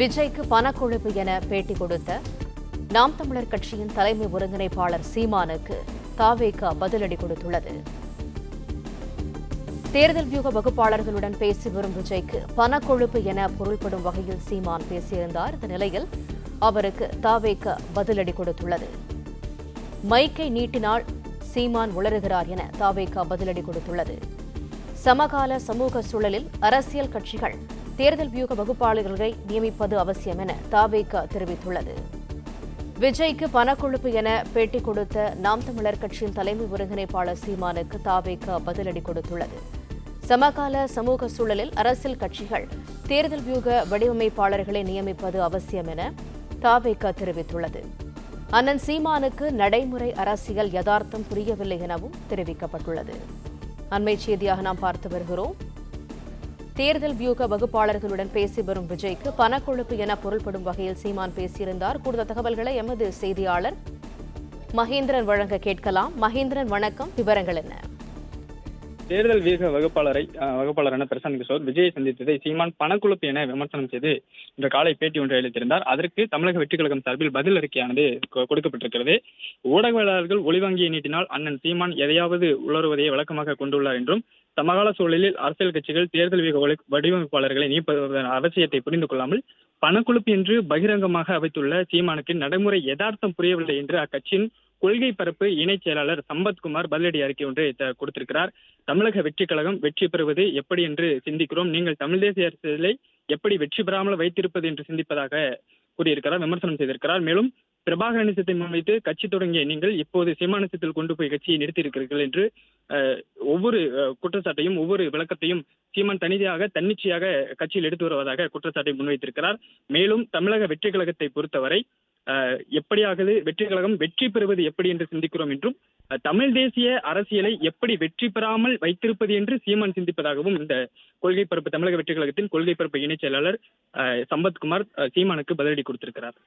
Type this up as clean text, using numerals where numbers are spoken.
விஜய்க்கு பணக்கொழுப்பு என பேட்டி கொடுத்த நாம் தமிழர் கட்சியின் தலைமை ஒருங்கிணைப்பாளர் சீமானுக்கு தாவேக பதிலடி கொடுத்துள்ளது. தேர்தல் வியூக வகுப்பாளர்களுடன் பேசி வரும் விஜய்க்கு பணக்கொழுப்பு என பொருள்படும் வகையில் சீமான் பேசியிருந்தார். இந்த நிலையில் அவருக்கு தாவேக பதிலடி கொடுத்துள்ளது. மைக்கை நீட்டினால் சீமான் உளறுகிறார் என தாவேக பதிலடி கொடுத்துள்ளது. சமகால சமூக சூழலில் அரசியல் கட்சிகள் தேர்தல் வியூக வகுப்பாளர்களை நியமிப்பது அவசியம் என தாவேக தெரிவித்துள்ளது. விஜய்க்கு பணக்கொழுப்பு என பேட்டி கொடுத்த நாம் தமிழர் கட்சியின் தலைமை ஒருங்கிணைப்பாளர் சீமானுக்கு தாவேக பதிலடி கொடுத்துள்ளது. சமகால சமூக சூழலில் அரசியல் கட்சிகள் தேர்தல் வியூக வடிவமைப்பாளர்களை நியமிப்பது அவசியம் என தாவேக தெரிவித்துள்ளது. அண்ணன் சீமானுக்கு நடைமுறை அரசியல் யதார்த்தம் புரியவில்லை எனவும் தெரிவிக்கப்பட்டுள்ளது. அண்மை செய்தியாக நாம் பார்த்து வருகிறோம். தேர்தல் வியூக வகுப்பாளர்களுடன் பேசி வரும் விஜய்க்கு பணக்கொழுப்பு என பொருள்படும் வகையில் சீமான் பேசியிருந்தார். கூடுதல் தகவல்களை எமது செய்தியாளர் மகேந்திரன் வழங்க கேட்கலாம். மகேந்திரன், வணக்கம். விவரங்கள் என்ன? தேர்தல் வியூக வகுப்பாளரான பிரசாந்த் கிஷோர் விஜயை சந்தித்ததை சீமான் பணக்கொழுப்பு என விமர்சனம் செய்து இன்று காலை பேட்டி ஒன்றை அளித்திருந்தார். அதற்கு தமிழக வெற்றிக் கழகம் சார்பில் பதில் அறிக்கையானது கொடுக்கப்பட்டிருக்கிறது. ஊடகவியலாளர்கள் ஒளிவாங்கியை நீட்டினால் அண்ணன் சீமான் எதையாவது உளறுவதையே வழக்கமாக கொண்டுள்ளார் என்றும், சமகால சூழலில் அரசியல் கட்சிகள் தேர்தல் வியூக வடிவமைப்பாளர்களை நீப்பதன் அவசியத்தை புரிந்து கொள்ளாமல் பணக்கொழுப்பு என்று பகிரங்கமாக அமைத்துள்ள சீமானுக்கு நடைமுறை யதார்த்தம் புரியவில்லை என்று அக்கட்சியின் கொள்கை பரப்பு இணைச் செயலாளர் சம்பத்குமார் பதிலடி அறிக்கை ஒன்றை கொடுத்திருக்கிறார். தமிழக வெற்றி கழகம் வெற்றி பெறுவது எப்படி என்று சிந்திக்கிறோம், நீங்கள் தமிழ் தேசிய அரசியலை எப்படி வெற்றி பெறாமல் வைத்திருப்பது என்று சிந்திப்பதாக கூறியிருக்கிறார், விமர்சனம் செய்திருக்கிறார். மேலும் பிரபாகரனிசத்தை முன்வைத்து கட்சி தொடங்கிய நீங்கள் இப்போது சீமானிசத்தில் கொண்டு போய் கட்சியை நிறுத்தியிருக்கிறீர்கள் என்று ஒவ்வொரு குற்றச்சாட்டையும் ஒவ்வொரு விளக்கத்தையும் சீமான் தன்னிச்சையாக கட்சியில் எடுத்து வருவதாக குற்றச்சாட்டை முன்வைத்திருக்கிறார். மேலும் தமிழக வெற்றி கழகத்தை பொறுத்தவரை எப்படியாவது வெற்றி கழகம் வெற்றி பெறுவது எப்படி என்று சிந்திக்கிறோம் என்றும், தமிழ் தேசிய அரசியலை எப்படி வெற்றி பெறாமல் வைத்திருப்பது என்று சீமான் சிந்திப்பதாகவும் இந்த கொள்கை பரப்பு தமிழக வெற்றி கழகத்தின் கொள்கை பரப்பு இணைச் செயலாளர் சம்பத்குமார் சீமானுக்கு பதிலடி கொடுத்திருக்கிறார்.